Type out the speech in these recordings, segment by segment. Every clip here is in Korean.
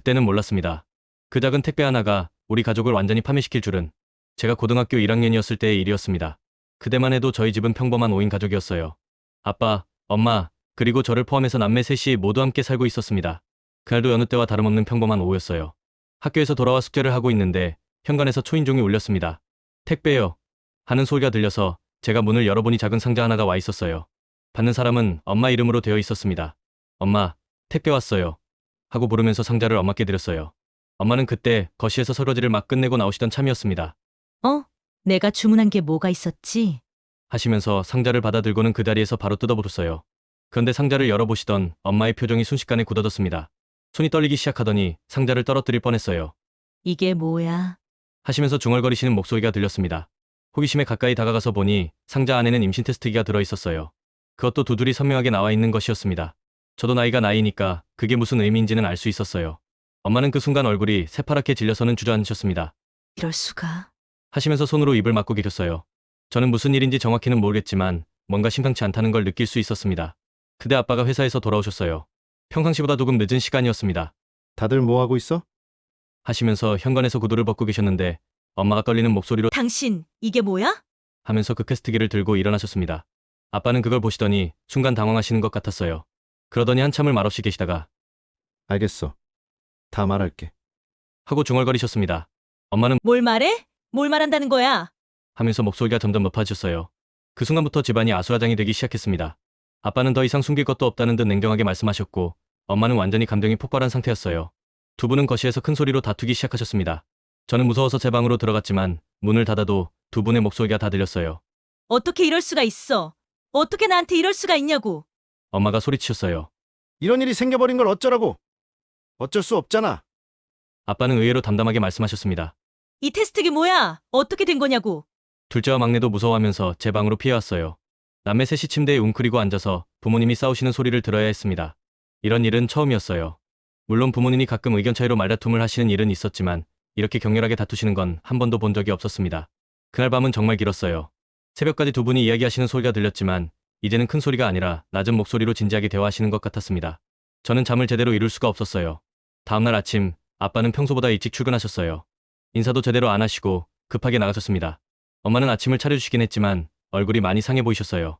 그때는 몰랐습니다. 그 작은 택배 하나가 우리 가족을 완전히 파멸시킬 줄은. 제가 고등학교 1학년이었을 때의 일이었습니다. 그때만 해도 저희 집은 평범한 5인 가족이었어요. 아빠, 엄마, 그리고 저를 포함해서 남매 셋이 모두 함께 살고 있었습니다. 그날도 여느 때와 다름없는 평범한 오후였어요. 학교에서 돌아와 숙제를 하고 있는데 현관에서 초인종이 울렸습니다. 택배요. 하는 소리가 들려서 제가 문을 열어보니 작은 상자 하나가 와 있었어요. 받는 사람은 엄마 이름으로 되어 있었습니다. 엄마, 택배 왔어요. 하고 부르면서 상자를 엄마께 드렸어요. 엄마는 그때 거실에서 설거지를 막 끝내고 나오시던 참이었습니다. 내가 주문한 게 뭐가 있었지? 하시면서 상자를 받아 들고는 그 자리에서 바로 뜯어보셨어요. 그런데 상자를 열어보시던 엄마의 표정이 순식간에 굳어졌습니다. 손이 떨리기 시작하더니 상자를 떨어뜨릴 뻔했어요. 이게 뭐야? 하시면서 중얼거리시는 목소리가 들렸습니다. 호기심에 가까이 다가가서 보니 상자 안에는 임신 테스트기가 들어있었어요. 그것도 두드리 선명하게 나와 있는 것이었습니다. 저도 나이가 나이니까 그게 무슨 의미인지는 알 수 있었어요. 엄마는 그 순간 얼굴이 새파랗게 질려서는 주저앉으셨습니다. 이럴 수가. 하시면서 손으로 입을 막고 계셨어요. 저는 무슨 일인지 정확히는 모르겠지만 뭔가 심상치 않다는 걸 느낄 수 있었습니다. 그때 아빠가 회사에서 돌아오셨어요. 평상시보다 조금 늦은 시간이었습니다. 다들 뭐 하고 있어? 하시면서 현관에서 구두를 벗고 계셨는데 엄마가 떨리는 목소리로 당신, 이게 뭐야? 하면서 그 캐스트기를 들고 일어나셨습니다. 아빠는 그걸 보시더니 순간 당황하시는 것 같았어요. 그러더니 한참을 말없이 계시다가 알겠어. 다 말할게. 하고 중얼거리셨습니다. 엄마는 뭘 말해? 뭘 말한다는 거야? 하면서 목소리가 점점 높아지셨어요. 그 순간부터 집안이 아수라장이 되기 시작했습니다. 아빠는 더 이상 숨길 것도 없다는 듯 냉정하게 말씀하셨고 엄마는 완전히 감정이 폭발한 상태였어요. 두 분은 거실에서 큰 소리로 다투기 시작하셨습니다. 저는 무서워서 제 방으로 들어갔지만 문을 닫아도 두 분의 목소리가 다 들렸어요. 어떻게 이럴 수가 있어? 어떻게 나한테 이럴 수가 있냐고? 엄마가 소리치셨어요. 이런 일이 생겨버린 걸 어쩌라고? 어쩔 수 없잖아. 아빠는 의외로 담담하게 말씀하셨습니다. 이 테스트기 뭐야? 어떻게 된 거냐고? 둘째와 막내도 무서워하면서 제 방으로 피해왔어요. 남매 셋이 침대에 웅크리고 앉아서 부모님이 싸우시는 소리를 들어야 했습니다. 이런 일은 처음이었어요. 물론 부모님이 가끔 의견 차이로 말다툼을 하시는 일은 있었지만 이렇게 격렬하게 다투시는 건 한 번도 본 적이 없었습니다. 그날 밤은 정말 길었어요. 새벽까지 두 분이 이야기하시는 소리가 들렸지만 이제는 큰 소리가 아니라 낮은 목소리로 진지하게 대화하시는 것 같았습니다. 저는 잠을 제대로 이룰 수가 없었어요. 다음날 아침 아빠는 평소보다 일찍 출근하셨어요. 인사도 제대로 안 하시고 급하게 나가셨습니다. 엄마는 아침을 차려주시긴 했지만 얼굴이 많이 상해 보이셨어요.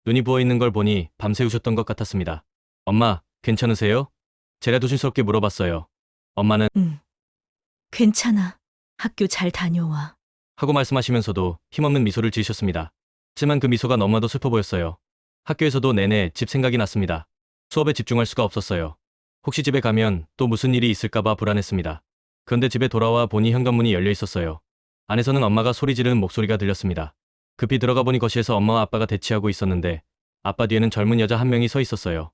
눈이 부어있는 걸 보니 밤새우셨던 것 같았습니다. 엄마, 괜찮으세요? 제가 조심스럽게 물어봤어요. 엄마는 괜찮아. 학교 잘 다녀와. 하고 말씀하시면서도 힘없는 미소를 지으셨습니다. 하지만 그 미소가 너무나도 슬퍼 보였어요. 학교에서도 내내 집 생각이 났습니다. 수업에 집중할 수가 없었어요. 혹시 집에 가면 또 무슨 일이 있을까봐 불안했습니다. 그런데 집에 돌아와 보니 현관문이 열려 있었어요. 안에서는 엄마가 소리 지르는 목소리가 들렸습니다. 급히 들어가 보니 거실에서 엄마와 아빠가 대치하고 있었는데 아빠 뒤에는 젊은 여자 한 명이 서 있었어요.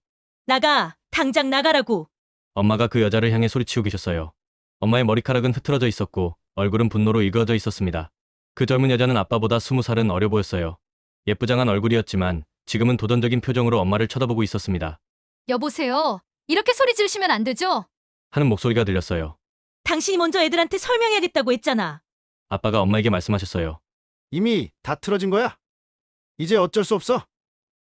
나가! 당장 나가라고! 엄마가 그 여자를 향해 소리치고 계셨어요. 엄마의 머리카락은 흐트러져 있었고 얼굴은 분노로 일그러져 있었습니다. 그 젊은 여자는 아빠보다 20살은 어려 보였어요. 예쁘장한 얼굴이었지만 지금은 도전적인 표정으로 엄마를 쳐다보고 있었습니다. 여보세요. 이렇게 소리 지르시면 안 되죠? 하는 목소리가 들렸어요. 당신이 먼저 애들한테 설명해야겠다고 했잖아. 아빠가 엄마에게 말씀하셨어요. 이미 다 틀어진 거야. 이제 어쩔 수 없어.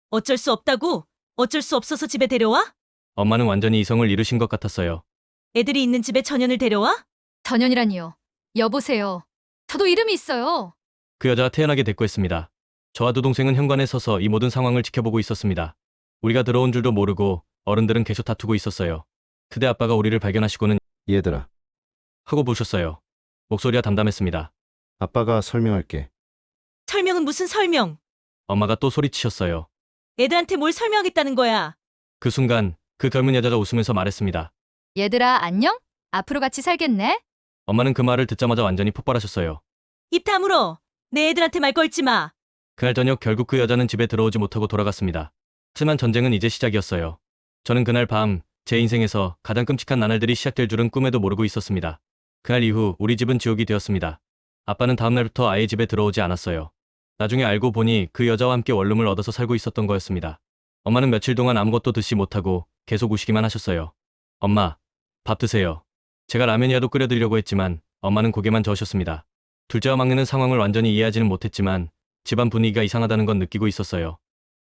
어쩔 수 없다고? 어쩔 수 없어서 집에 데려와? 엄마는 완전히 이성을 잃으신 것 같았어요. 애들이 있는 집에 전현을 데려와? 전현이라니요. 여보세요. 저도 이름이 있어요. 그 여자가 태연하게 대꾸했습니다. 저와 두 동생은 현관에 서서 이 모든 상황을 지켜보고 있었습니다. 우리가 들어온 줄도 모르고 어른들은 계속 다투고 있었어요. 그때 아빠가 우리를 발견하시고는 얘들아, 하고 부르셨어요. 목소리가 담담했습니다. 아빠가 설명할게. 설명은 무슨 설명? 엄마가 또 소리치셨어요. 애들한테 뭘 설명하겠다는 거야? 그 순간 그 젊은 여자가 웃으면서 말했습니다. 얘들아, 안녕? 앞으로 같이 살겠네? 엄마는 그 말을 듣자마자 완전히 폭발하셨어요. 입 다물어. 내 애들한테 말 걸지 마. 그날 저녁 결국 그 여자는 집에 들어오지 못하고 돌아갔습니다. 하지만 전쟁은 이제 시작이었어요. 저는 그날 밤 제 인생에서 가장 끔찍한 나날들이 시작될 줄은 꿈에도 모르고 있었습니다. 그날 이후 우리 집은 지옥이 되었습니다. 아빠는 다음날부터 아예 집에 들어오지 않았어요. 나중에 알고 보니 그 여자와 함께 원룸을 얻어서 살고 있었던 거였습니다. 엄마는 며칠 동안 아무것도 드시 못하고 계속 우시기만 하셨어요. 엄마, 밥 드세요. 제가 라면이라도 끓여드리려고 했지만 엄마는 고개만 저으셨습니다. 둘째와 막내는 상황을 완전히 이해하지는 못했지만 집안 분위기가 이상하다는 건 느끼고 있었어요.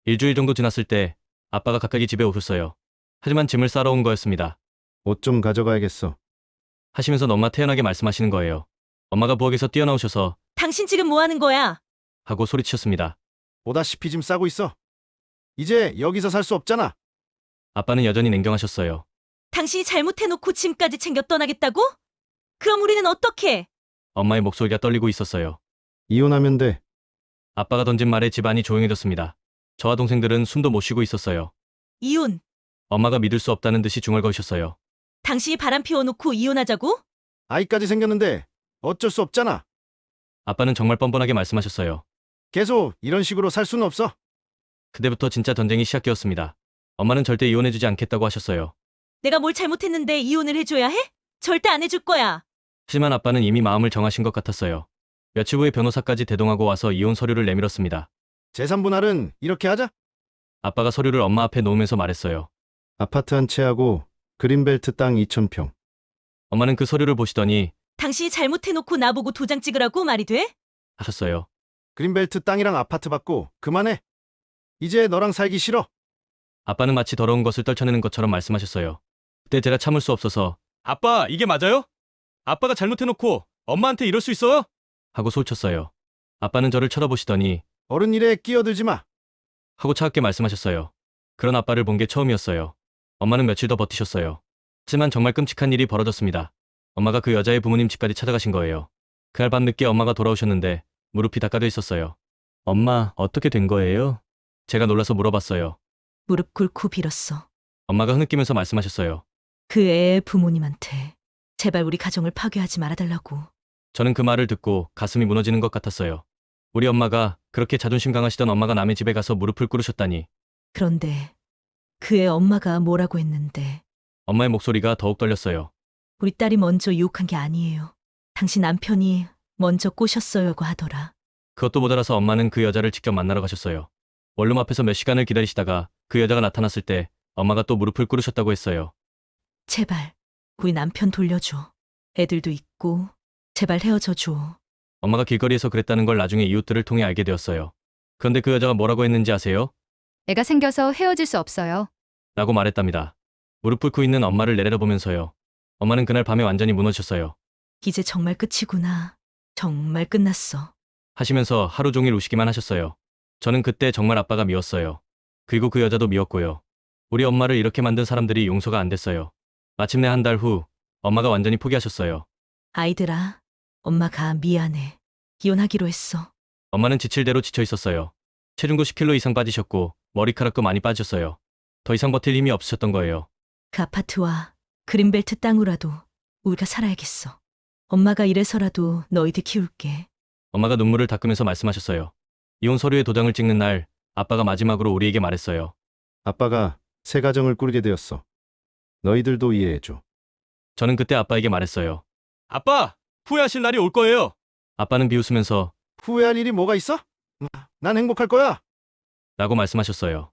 일주일 정도 지났을 때 아빠가 갑자기 집에 오셨어요. 하지만 짐을 싸러 온 거였습니다. 옷 좀 가져가야겠어. 하시면서 너무나 태연하게 말씀하시는 거예요. 엄마가 부엌에서 뛰어나오셔서 당신 지금 뭐 하는 거야? 하고 소리치셨습니다. 보다시피 짐 싸고 있어. 이제 여기서 살 수 없잖아. 아빠는 여전히 냉정하셨어요. 당신이 잘못해놓고 짐까지 챙겨 떠나겠다고? 그럼 우리는 어떻게? 엄마의 목소리가 떨리고 있었어요. 이혼하면 돼. 아빠가 던진 말에 집안이 조용해졌습니다. 저와 동생들은 숨도 못 쉬고 있었어요. 이혼. 엄마가 믿을 수 없다는 듯이 중얼거리셨어요. 당신이 바람 피워놓고 이혼하자고? 아이까지 생겼는데 어쩔 수 없잖아. 아빠는 정말 뻔뻔하게 말씀하셨어요. 계속 이런 식으로 살 수는 없어. 그때부터 진짜 전쟁이 시작되었습니다. 엄마는 절대 이혼해주지 않겠다고 하셨어요. 내가 뭘 잘못했는데 이혼을 해줘야 해? 절대 안 해줄 거야. 하지만 아빠는 이미 마음을 정하신 것 같았어요. 며칠 후에 변호사까지 대동하고 와서 이혼 서류를 내밀었습니다. 재산 분할은 이렇게 하자. 아빠가 서류를 엄마 앞에 놓으면서 말했어요. 아파트 한 채하고 그린벨트 땅 2,000평. 엄마는 그 서류를 보시더니 당신이 잘못해놓고 나보고 도장 찍으라고 말이 돼? 하셨어요. 그린벨트 땅이랑 아파트 받고 그만해. 이제 너랑 살기 싫어. 아빠는 마치 더러운 것을 떨쳐내는 것처럼 말씀하셨어요. 그때 제가 참을 수 없어서 아빠, 이게 맞아요? 아빠가 잘못해놓고 엄마한테 이럴 수 있어요? 하고 소리쳤어요. 아빠는 저를 쳐다보시더니 어른 일에 끼어들지 마. 하고 차갑게 말씀하셨어요. 그런 아빠를 본 게 처음이었어요. 엄마는 며칠 더 버티셨어요. 하지만 정말 끔찍한 일이 벌어졌습니다. 엄마가 그 여자의 부모님 집까지 찾아가신 거예요. 그날 밤 늦게 엄마가 돌아오셨는데 무릎이 닦아져 있었어요. 엄마, 어떻게 된 거예요? 제가 놀라서 물어봤어요. 무릎 꿇고 빌었어. 엄마가 흐느끼면서 말씀하셨어요. 그 애의 부모님한테 제발 우리 가정을 파괴하지 말아달라고. 저는 그 말을 듣고 가슴이 무너지는 것 같았어요. 우리 엄마가, 그렇게 자존심 강하시던 엄마가 남의 집에 가서 무릎을 꿇으셨다니. 그런데 그 애 엄마가 뭐라고 했는데. 엄마의 목소리가 더욱 떨렸어요. 우리 딸이 먼저 유혹한 게 아니에요. 당신 남편이 먼저 꼬셨어요고 하더라. 그것도 모자라서 엄마는 그 여자를 직접 만나러 가셨어요. 원룸 앞에서 몇 시간을 기다리시다가 그 여자가 나타났을 때 엄마가 또 무릎을 꿇으셨다고 했어요. 제발 우리 남편 돌려줘. 애들도 있고 제발 헤어져 줘. 엄마가 길거리에서 그랬다는 걸 나중에 이웃들을 통해 알게 되었어요. 그런데 그 여자가 뭐라고 했는지 아세요? 애가 생겨서 헤어질 수 없어요. 라고 말했답니다. 무릎 꿇고 있는 엄마를 내려다보면서요. 엄마는 그날 밤에 완전히 무너지셨어요. 이제 정말 끝이구나. 정말 끝났어. 하시면서 하루 종일 우시기만 하셨어요. 저는 그때 정말 아빠가 미웠어요. 그리고 그 여자도 미웠고요. 우리 엄마를 이렇게 만든 사람들이 용서가 안 됐어요. 마침내 한 달 후 엄마가 완전히 포기하셨어요. 아이들아, 엄마가 미안해. 이혼하기로 했어. 엄마는 지칠 대로 지쳐 있었어요. 체중도 10kg 이상 빠지셨고 머리카락도 많이 빠지셨어요. 더 이상 버틸 힘이 없으셨던 거예요. 그 아파트와 그린벨트 땅으로라도 우리가 살아야겠어. 엄마가 이래서라도 너희들 키울게. 엄마가 눈물을 닦으면서 말씀하셨어요. 이혼 서류에 도장을 찍는 날 아빠가 마지막으로 우리에게 말했어요. 아빠가 새 가정을 꾸리게 되었어. 너희들도 이해해줘. 저는 그때 아빠에게 말했어요. 아빠! 후회하실 날이 올 거예요. 아빠는 비웃으면서 후회할 일이 뭐가 있어? 난 행복할 거야. 라고 말씀하셨어요.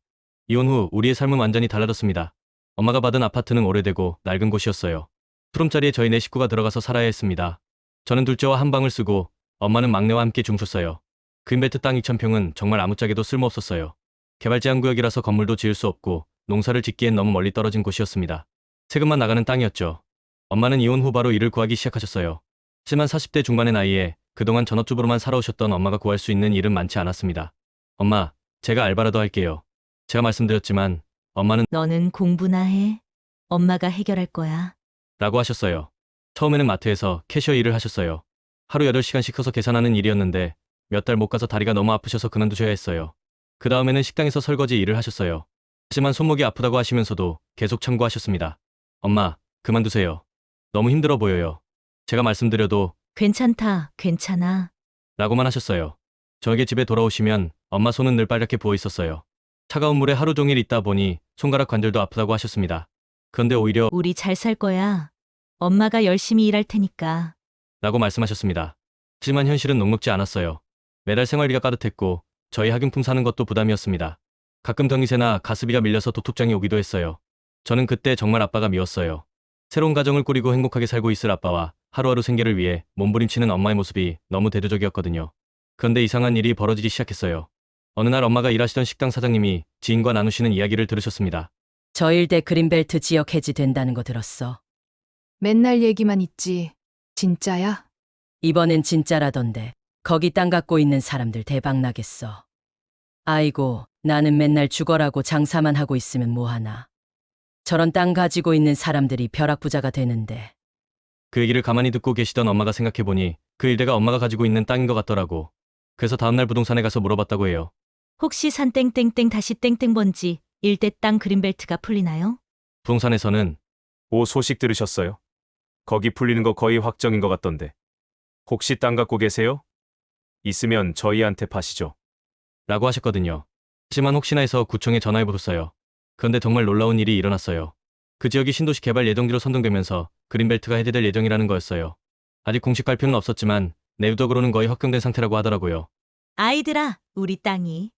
이혼 후 우리의 삶은 완전히 달라졌습니다. 엄마가 받은 아파트는 오래되고 낡은 곳이었어요. 투룸짜리에 저희 네 식구가 들어가서 살아야 했습니다. 저는 둘째와 한 방을 쓰고 엄마는 막내와 함께 줌셨어요. 그린벨트 땅 2,000평은 정말 아무짝에도 쓸모없었어요. 개발 제한 구역이라서 건물도 지을 수 없고 농사를 짓기엔 너무 멀리 떨어진 곳이었습니다. 세금만 나가는 땅이었죠. 엄마는 이혼 후 바로 일을 구하기 시작하셨어요. 하지만 40대 중반의 나이에 그동안 전업주부로만 살아오셨던 엄마가 구할 수 있는 일은 많지 않았습니다. 엄마, 제가 알바라도 할게요. 제가 말씀드렸지만 엄마는 너는 공부나 해. 엄마가 해결할 거야. 라고 하셨어요. 처음에는 마트에서 캐셔 일을 하셨어요. 하루 8시간씩 서서 계산하는 일이었는데 몇 달 못 가서 다리가 너무 아프셔서 그만두셔야 했어요. 그 다음에는 식당에서 설거지 일을 하셨어요. 하지만 손목이 아프다고 하시면서도 계속 참고하셨습니다. 엄마, 그만두세요. 너무 힘들어 보여요. 제가 말씀드려도 괜찮다, 괜찮아. 라고만 하셨어요. 저에게 집에 돌아오시면 엄마 손은 늘 빨갛게 부어 있었어요. 차가운 물에 하루 종일 있다 보니 손가락 관절도 아프다고 하셨습니다. 그런데 오히려 우리 잘 살 거야. 엄마가 열심히 일할 테니까. 라고 말씀하셨습니다. 하지만 현실은 녹록지 않았어요. 매달 생활비가 까듯했고 저희 학용품 사는 것도 부담이었습니다. 가끔 전기세나 가스비가 밀려서 도톡장이 오기도 했어요. 저는 그때 정말 아빠가 미웠어요. 새로운 가정을 꾸리고 행복하게 살고 있을 아빠와 하루하루 생계를 위해 몸부림치는 엄마의 모습이 너무 대조적이었거든요. 그런데 이상한 일이 벌어지기 시작했어요. 어느 날 엄마가 일하시던 식당 사장님이 지인과 나누시는 이야기를 들으셨습니다. 저 일대 그린벨트 지역 해지된다는 거 들었어. 맨날 얘기만 있지. 진짜야? 이번엔 진짜라던데. 거기 땅 갖고 있는 사람들 대박 나겠어. 아이고, 나는 맨날 죽어라고 장사만 하고 있으면 뭐하나. 저런 땅 가지고 있는 사람들이 벼락부자가 되는데. 그 얘기를 가만히 듣고 계시던 엄마가 생각해보니 그 일대가 엄마가 가지고 있는 땅인 것 같더라고. 그래서 다음날 부동산에 가서 물어봤다고 해요. 혹시 산 땡땡땡 다시 땡땡 번지 일대 땅 그린벨트가 풀리나요? 부동산에서는 오, 소식 들으셨어요? 거기 풀리는 거 거의 확정인 것 같던데. 혹시 땅 갖고 계세요? 있으면 저희한테 파시죠. 라고 하셨거든요. 하지만 혹시나 해서 구청에 전화해보셨어요. 그런데 정말 놀라운 일이 일어났어요. 그 지역이 신도시 개발 예정지로 선정되면서 그린벨트가 해제될 예정이라는 거였어요. 아직 공식 발표는 없었지만 내부적으로는 거의 확정된 상태라고 하더라고요. 아이들아, 우리 땅이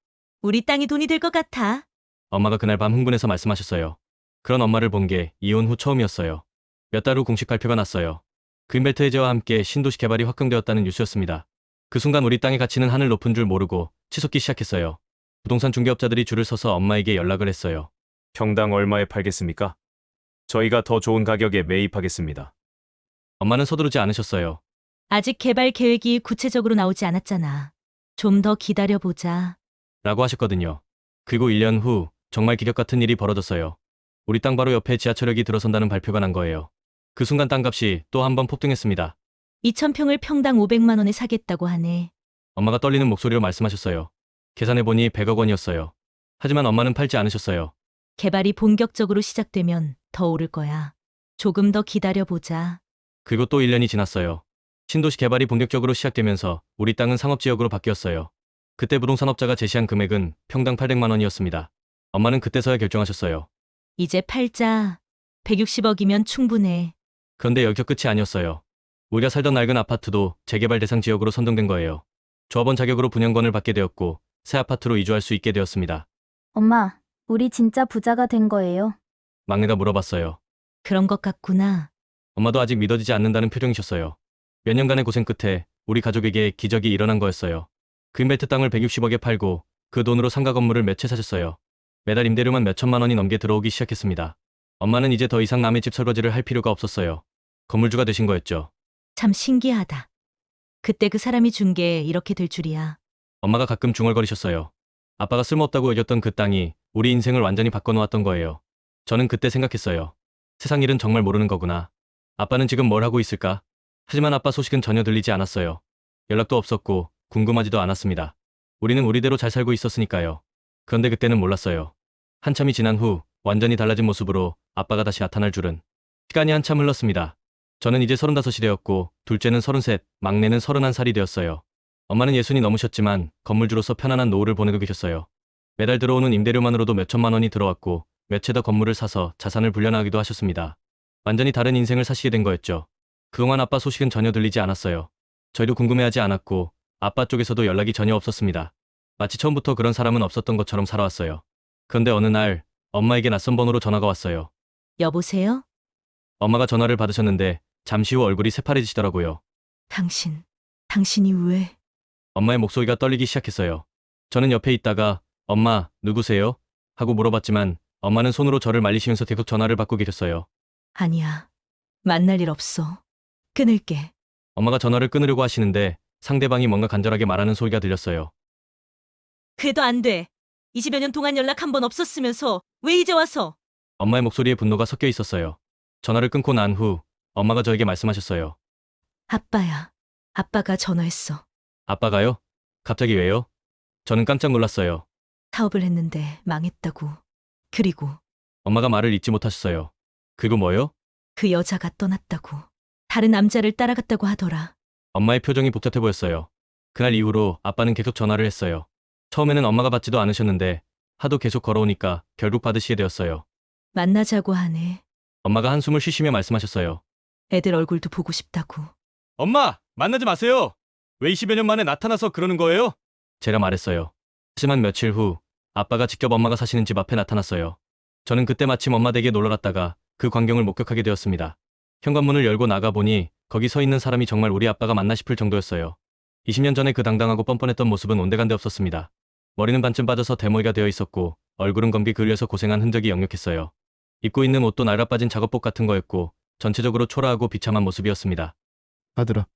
돈이 될 것 같아. 엄마가 그날 밤 흥분해서 말씀하셨어요. 그런 엄마를 본 게 이혼 후 처음이었어요. 몇 달 후 공식 발표가 났어요. 그린벨트 해제와 함께 신도시 개발이 확정되었다는 뉴스였습니다. 그 순간 우리 땅의 가치는 하늘 높은 줄 모르고 치솟기 시작했어요. 부동산 중개업자들이 줄을 서서 엄마에게 연락을 했어요. 평당 얼마에 팔겠습니까? 저희가 더 좋은 가격에 매입하겠습니다. 엄마는 서두르지 않으셨어요. 아직 개발 계획이 구체적으로 나오지 않았잖아. 좀 더 기다려보자. 라고 하셨거든요. 그리고 1년 후 정말 기적 같은 일이 벌어졌어요. 우리 땅 바로 옆에 지하철역이 들어선다는 발표가 난 거예요. 그 순간 땅값이 또 한 번 폭등했습니다. 2,000평을 평당 500만 원에 사겠다고 하네. 엄마가 떨리는 목소리로 말씀하셨어요. 계산해보니 100억 원이었어요. 하지만 엄마는 팔지 않으셨어요. 개발이 본격적으로 시작되면 더 오를 거야. 조금 더 기다려보자. 그리고 또 1년이 지났어요. 신도시 개발이 본격적으로 시작되면서 우리 땅은 상업지역으로 바뀌었어요. 그때 부동산업자가 제시한 금액은 평당 800만 원이었습니다. 엄마는 그때서야 결정하셨어요. 이제 팔자. 160억이면 충분해. 그런데 여기서 끝이 아니었어요. 우리가 살던 낡은 아파트도 재개발 대상 지역으로 선정된 거예요. 조합원 자격으로 분양권을 받게 되었고 새 아파트로 이주할 수 있게 되었습니다. 엄마, 우리 진짜 부자가 된 거예요? 막내가 물어봤어요. 그런 것 같구나. 엄마도 아직 믿어지지 않는다는 표정이셨어요. 몇 년간의 고생 끝에 우리 가족에게 기적이 일어난 거였어요. 그린벨트 땅을 160억에 팔고 그 돈으로 상가 건물을 몇 채 사셨어요. 매달 임대료만 몇 천만 원이 넘게 들어오기 시작했습니다. 엄마는 이제 더 이상 남의 집 설거지를 할 필요가 없었어요. 건물주가 되신 거였죠. 참 신기하다. 그때 그 사람이 준 게 이렇게 될 줄이야. 엄마가 가끔 중얼거리셨어요. 아빠가 쓸모없다고 여겼던 그 땅이 우리 인생을 완전히 바꿔놓았던 거예요. 저는 그때 생각했어요. 세상 일은 정말 모르는 거구나. 아빠는 지금 뭘 하고 있을까? 하지만 아빠 소식은 전혀 들리지 않았어요. 연락도 없었고 궁금하지도 않았습니다. 우리는 우리대로 잘 살고 있었으니까요. 그런데 그때는 몰랐어요. 한참이 지난 후 완전히 달라진 모습으로 아빠가 다시 나타날 줄은. 시간이 한참 흘렀습니다. 저는 이제 35이 되었고 둘째는 33, 막내는 31살이 되었어요. 엄마는 60이 넘으셨지만 건물주로서 편안한 노후를 보내고 계셨어요. 매달 들어오는 임대료만으로도 몇 천만 원이 들어왔고 몇 채 더 건물을 사서 자산을 불려나가기도 하셨습니다. 완전히 다른 인생을 사시게 된 거였죠. 그동안 아빠 소식은 전혀 들리지 않았어요. 저희도 궁금해하지 않았고 아빠 쪽에서도 연락이 전혀 없었습니다. 마치 처음부터 그런 사람은 없었던 것처럼 살아왔어요. 그런데 어느 날 엄마에게 낯선 번호로 전화가 왔어요. 여보세요? 엄마가 전화를 받으셨는데 잠시 후 얼굴이 새파래지시더라고요. 당신이 왜? 엄마의 목소리가 떨리기 시작했어요. 저는 옆에 있다가 엄마, 누구세요? 하고 물어봤지만 엄마는 손으로 저를 말리시면서 계속 전화를 받고 계셨어요. 아니야. 만날 일 없어. 끊을게. 엄마가 전화를 끊으려고 하시는데 상대방이 뭔가 간절하게 말하는 소리가 들렸어요. 그래도 안 돼. 20여 년 동안 연락 한 번 없었으면서 왜 이제 와서? 엄마의 목소리에 분노가 섞여 있었어요. 전화를 끊고 난 후 엄마가 저에게 말씀하셨어요. 아빠야. 아빠가 전화했어. 아빠가요? 갑자기 왜요? 저는 깜짝 놀랐어요. 사업을 했는데 망했다고. 그리고 엄마가 말을 잇지 못하셨어요. 그리고 뭐요? 그 여자가 떠났다고. 다른 남자를 따라갔다고 하더라. 엄마의 표정이 복잡해 보였어요. 그날 이후로 아빠는 계속 전화를 했어요. 처음에는 엄마가 받지도 않으셨는데 하도 계속 걸어오니까 결국 받으시게 되었어요. 만나자고 하네. 엄마가 한숨을 쉬시며 말씀하셨어요. 애들 얼굴도 보고 싶다고. 엄마! 만나지 마세요! 왜 20여 년 만에 나타나서 그러는 거예요? 제가 말했어요. 하지만 며칠 후 아빠가 직접 엄마가 사시는 집 앞에 나타났어요. 저는 그때 마침 엄마 댁에 놀러 갔다가 그 광경을 목격하게 되었습니다. 현관문을 열고 나가보니 거기 서 있는 사람이 정말 우리 아빠가 맞나 싶을 정도였어요. 20년 전에 그 당당하고 뻔뻔했던 모습은 온데간데 없었습니다. 머리는 반쯤 빠져서 대머리가 되어 있었고 얼굴은 검게 그을려서 고생한 흔적이 역력했어요. 입고 있는 옷도 낡아빠진 작업복 같은 거였고 전체적으로 초라하고 비참한 모습이었습니다. 아들아,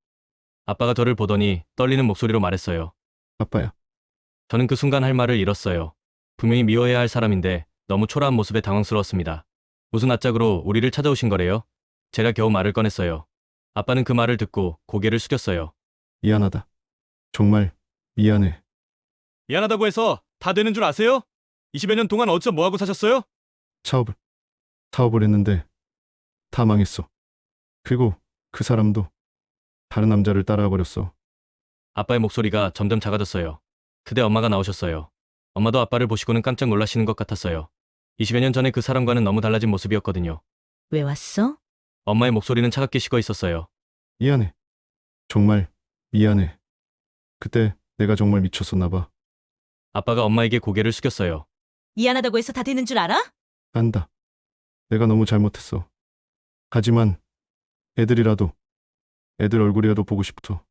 아빠가 저를 보더니 떨리는 목소리로 말했어요. 아빠야. 저는 그 순간 할 말을 잃었어요. 분명히 미워해야 할 사람인데 너무 초라한 모습에 당황스러웠습니다. 무슨 낯짝으로 우리를 찾아오신 거래요? 제가 겨우 말을 꺼냈어요. 아빠는 그 말을 듣고 고개를 숙였어요. 미안하다. 정말 미안해. 미안하다고 해서 다 되는 줄 아세요? 20여 년 동안 어디서 뭐하고 사셨어요? 사업을 했는데 다 망했어. 그리고 그 사람도 다른 남자를 따라와 버렸어. 아빠의 목소리가 점점 작아졌어요. 그때 엄마가 나오셨어요. 엄마도 아빠를 보시고는 깜짝 놀라시는 것 같았어요. 20여 년 전에 그 사람과는 너무 달라진 모습이었거든요. 왜 왔어? 엄마의 목소리는 차갑게 식어 있었어요. 미안해. 정말 미안해. 그때 내가 정말 미쳤었나 봐. 아빠가 엄마에게 고개를 숙였어요. 미안하다고 해서 다 되는 줄 알아? 안다. 내가 너무 잘못했어. 하지만 애들 얼굴이라도 보고 싶어.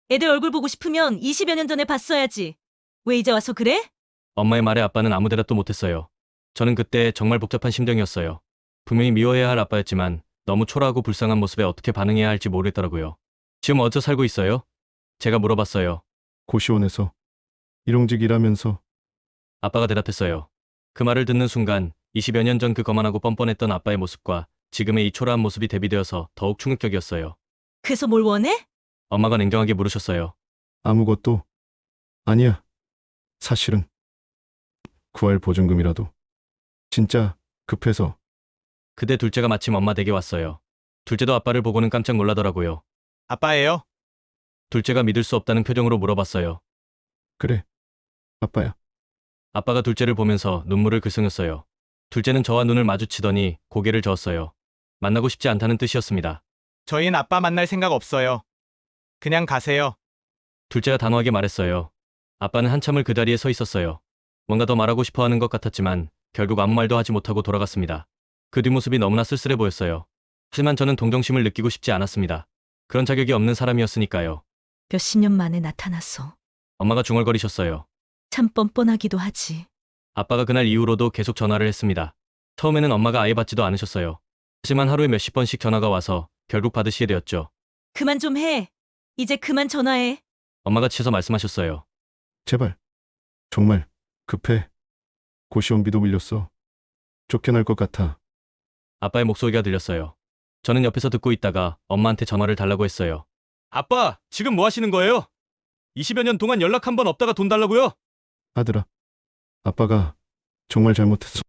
애들 얼굴 보고 싶으면 20여 년 전에 봤어야지. 왜 이제 와서 그래? 엄마의 말에 아빠는 아무 대답도 못했어요. 저는 그때 정말 복잡한 심정이었어요. 분명히 미워해야 할 아빠였지만 너무 초라하고 불쌍한 모습에 어떻게 반응해야 할지 모르겠더라고요. 지금 어디서 살고 있어요? 제가 물어봤어요. 고시원에서 일용직 일하면서. 아빠가 대답했어요. 그 말을 듣는 순간 20여 년 전 그 거만하고 뻔뻔했던 아빠의 모습과 지금의 이 초라한 모습이 대비되어서 더욱 충격적이었어요. 그래서 뭘 원해? 엄마가 냉정하게 물으셨어요. 아무것도 아니야. 사실은 구할 보증금이라도. 진짜 급해서. 그때 둘째가 마침 엄마 댁에 왔어요. 둘째도 아빠를 보고는 깜짝 놀라더라고요. 아빠예요? 둘째가 믿을 수 없다는 표정으로 물어봤어요. 그래. 아빠야. 아빠가 둘째를 보면서 눈물을 글썽였어요. 둘째는 저와 눈을 마주치더니 고개를 저었어요. 만나고 싶지 않다는 뜻이었습니다. 저희는 아빠 만날 생각 없어요. 그냥 가세요. 둘째가 단호하게 말했어요. 아빠는 한참을 그 자리에 서 있었어요. 뭔가 더 말하고 싶어 하는 것 같았지만 결국 아무 말도 하지 못하고 돌아갔습니다. 그 뒷모습이 너무나 쓸쓸해 보였어요. 하지만 저는 동정심을 느끼고 싶지 않았습니다. 그런 자격이 없는 사람이었으니까요. 몇십 년 만에 나타났어. 엄마가 중얼거리셨어요. 참 뻔뻔하기도 하지. 아빠가 그날 이후로도 계속 전화를 했습니다. 처음에는 엄마가 아예 받지도 않으셨어요. 하지만 하루에 몇십 번씩 전화가 와서 결국 받으시게 되었죠. 그만 좀 해. 이제 그만 전화해. 엄마가 치셔서 말씀하셨어요. 제발. 정말 급해. 고시원비도 밀렸어. 쫓겨날 것 같아. 아빠의 목소리가 들렸어요. 저는 옆에서 듣고 있다가 엄마한테 전화를 달라고 했어요. 아빠, 지금 뭐 하시는 거예요? 20여 년 동안 연락 한 번 없다가 돈 달라고요? 아들아. 아빠가 정말 잘못했어.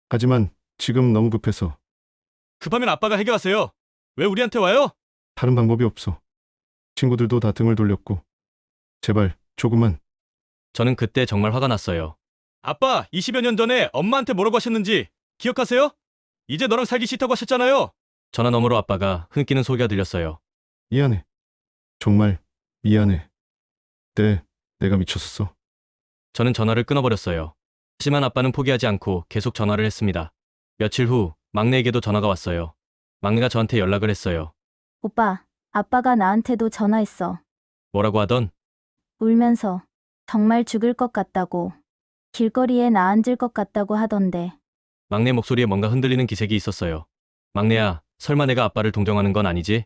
하지만 지금 너무 급해서. 급하면 아빠가 해결하세요. 왜 우리한테 와요? 다른 방법이 없어. 친구들도 다 등을 돌렸고. 제발 조금만. 저는 그때 정말 화가 났어요. 아빠, 20여 년 전에 엄마한테 뭐라고 하셨는지 기억하세요? 이제 너랑 살기 싫다고 하셨잖아요. 전화 너머로 아빠가 흥기는 소리가 들렸어요. 미안해. 정말 미안해. 내가 미쳤었어. 저는 전화를 끊어버렸어요. 하지만 아빠는 포기하지 않고 계속 전화를 했습니다. 며칠 후 막내에게도 전화가 왔어요. 막내가 저한테 연락을 했어요. 오빠, 아빠가 나한테도 전화했어. 뭐라고 하던? 울면서 정말 죽을 것 같다고. 길거리에 나 앉을 것 같다고 하던데. 막내 목소리에 뭔가 흔들리는 기색이 있었어요. 막내야, 설마 내가 아빠를 동정하는 건 아니지?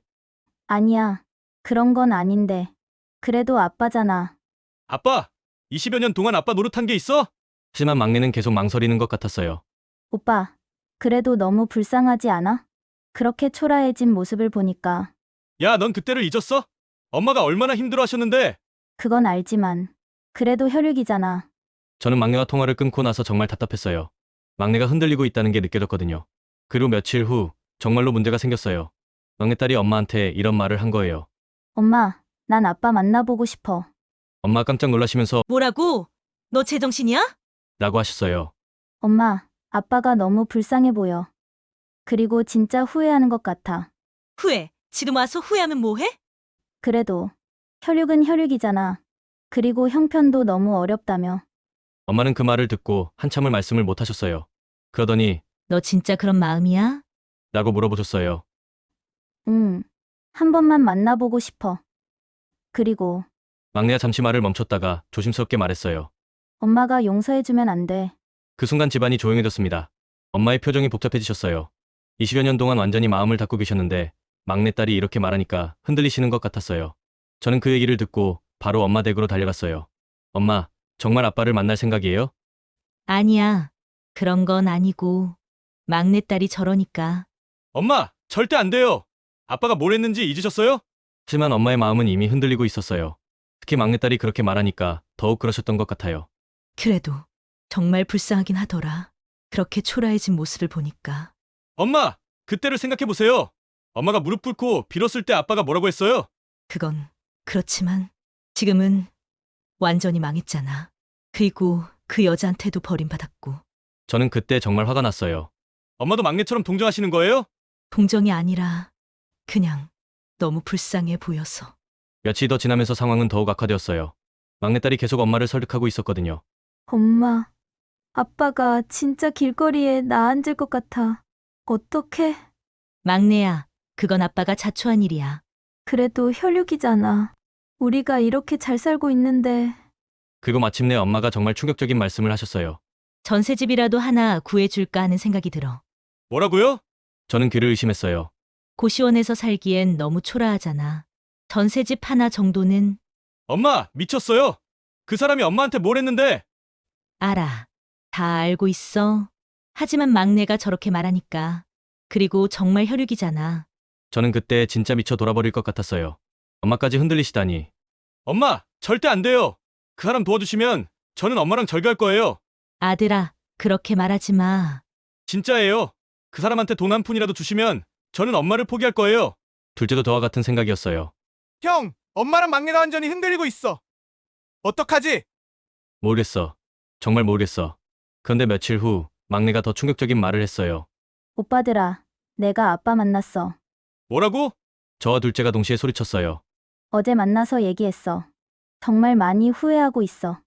아니야. 그런 건 아닌데. 그래도 아빠잖아. 아빠! 20여 년 동안 아빠 노릇한 게 있어? 하지만 막내는 계속 망설이는 것 같았어요. 오빠, 그래도 너무 불쌍하지 않아? 그렇게 초라해진 모습을 보니까. 야, 넌 그때를 잊었어? 엄마가 얼마나 힘들어 하셨는데. 그건 알지만. 그래도 혈육이잖아. 저는 막내와 통화를 끊고 나서 정말 답답했어요. 막내가 흔들리고 있다는 게 느껴졌거든요. 그리고 며칠 후 정말로 문제가 생겼어요. 막내딸이 엄마한테 이런 말을 한 거예요. 엄마, 난 아빠 만나보고 싶어. 엄마 깜짝 놀라시면서 뭐라고? 너 제정신이야? 라고 하셨어요. 엄마, 아빠가 너무 불쌍해 보여. 그리고 진짜 후회하는 것 같아. 후회. 지금 와서 후회하면 뭐해? 그래도 혈육은 혈육이잖아. 그리고 형편도 너무 어렵다며. 엄마는 그 말을 듣고 한참을 말씀을 못 하셨어요. 그러더니 너 진짜 그런 마음이야? 라고 물어보셨어요. 응. 한 번만 만나보고 싶어. 그리고 막내가 잠시 말을 멈췄다가 조심스럽게 말했어요. 엄마가 용서해주면 안 돼. 그 순간 집안이 조용해졌습니다. 엄마의 표정이 복잡해지셨어요. 20여 년 동안 완전히 마음을 닫고 계셨는데 막내딸이 이렇게 말하니까 흔들리시는 것 같았어요. 저는 그 얘기를 듣고 바로 엄마 댁으로 달려갔어요. 엄마, 정말 아빠를 만날 생각이에요? 아니야. 그런 건 아니고. 막내딸이 저러니까. 엄마, 절대 안 돼요. 아빠가 뭘 했는지 잊으셨어요? 하지만 엄마의 마음은 이미 흔들리고 있었어요. 특히 막내딸이 그렇게 말하니까 더욱 그러셨던 것 같아요. 그래도 정말 불쌍하긴 하더라. 그렇게 초라해진 모습을 보니까. 엄마, 그때를 생각해 보세요. 엄마가 무릎 꿇고 빌었을 때 아빠가 뭐라고 했어요? 그건 그렇지만 지금은 완전히 망했잖아. 그리고 그 여자한테도 버림받았고. 저는 그때 정말 화가 났어요. 엄마도 막내처럼 동정하시는 거예요? 동정이 아니라 그냥 너무 불쌍해 보여서. 며칠이 더 지나면서 상황은 더욱 악화되었어요. 막내딸이 계속 엄마를 설득하고 있었거든요. 엄마, 아빠가 진짜 길거리에 나 앉을 것 같아. 어떡해? 막내야, 그건 아빠가 자초한 일이야. 그래도 혈육이잖아. 우리가 이렇게 잘 살고 있는데. 그리고 마침내 엄마가 정말 충격적인 말씀을 하셨어요. 전셋집이라도 하나 구해줄까 하는 생각이 들어. 뭐라고요? 저는 귀를 의심했어요. 고시원에서 살기엔 너무 초라하잖아. 전셋집 하나 정도는. 엄마, 미쳤어요. 그 사람이 엄마한테 뭘 했는데? 알아. 다 알고 있어. 하지만 막내가 저렇게 말하니까. 그리고 정말 혈육이잖아. 저는 그때 진짜 미쳐 돌아버릴 것 같았어요. 엄마까지 흔들리시다니. 엄마, 절대 안 돼요. 그 사람 도와주시면 저는 엄마랑 절교할 거예요. 아들아, 그렇게 말하지 마. 진짜예요. 그 사람한테 돈 한 푼이라도 주시면 저는 엄마를 포기할 거예요. 둘째도 저와 같은 생각이었어요. 형, 엄마랑 막내가 완전히 흔들리고 있어. 어떡하지? 모르겠어. 정말 모르겠어. 그런데 며칠 후 막내가 더 충격적인 말을 했어요. 오빠들아, 내가 아빠 만났어. 뭐라고? 저와 둘째가 동시에 소리쳤어요. 어제 만나서 얘기했어. 정말 많이 후회하고 있어.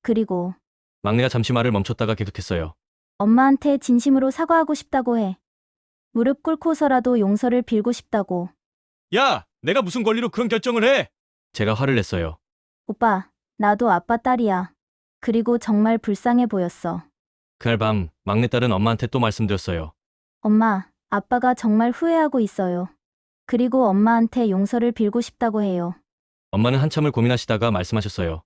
그리고 막내가 잠시 말을 멈췄다가 계속했어요. 엄마한테 진심으로 사과하고 싶다고 해. 무릎 꿇고서라도 용서를 빌고 싶다고. 야, 내가 무슨 권리로 그런 결정을 해? 제가 화를 냈어요. 오빠, 나도 아빠 딸이야. 그리고 정말 불쌍해 보였어. 그날 밤 막내딸은 엄마한테 또 말씀드렸어요. 엄마, 아빠가 정말 후회하고 있어요. 그리고 엄마한테 용서를 빌고 싶다고 해요. 엄마는 한참을 고민하시다가 말씀하셨어요.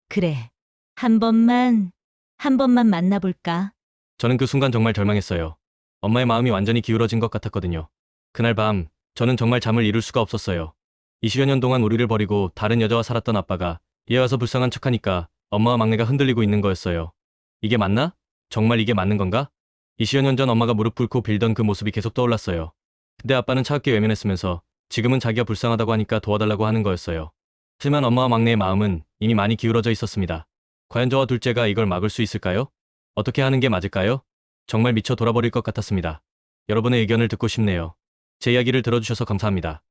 그래. 한 번만 만나볼까? 저는 그 순간 정말 절망했어요. 엄마의 마음이 완전히 기울어진 것 같았거든요. 그날 밤 저는 정말 잠을 이룰 수가 없었어요. 20여 년 동안 우리를 버리고 다른 여자와 살았던 아빠가 이제 와서 불쌍한 척하니까 엄마와 막내가 흔들리고 있는 거였어요. 이게 맞나? 정말 이게 맞는 건가? 20여 년 전 엄마가 무릎 꿇고 빌던 그 모습이 계속 떠올랐어요. 그때 아빠는 차갑게 외면했으면서 지금은 자기가 불쌍하다고 하니까 도와달라고 하는 거였어요. 하지만 엄마와 막내의 마음은 이미 많이 기울어져 있었습니다. 과연 저와 둘째가 이걸 막을 수 있을까요? 어떻게 하는 게 맞을까요? 정말 미쳐 돌아버릴 것 같았습니다. 여러분의 의견을 듣고 싶네요. 제 이야기를 들어주셔서 감사합니다.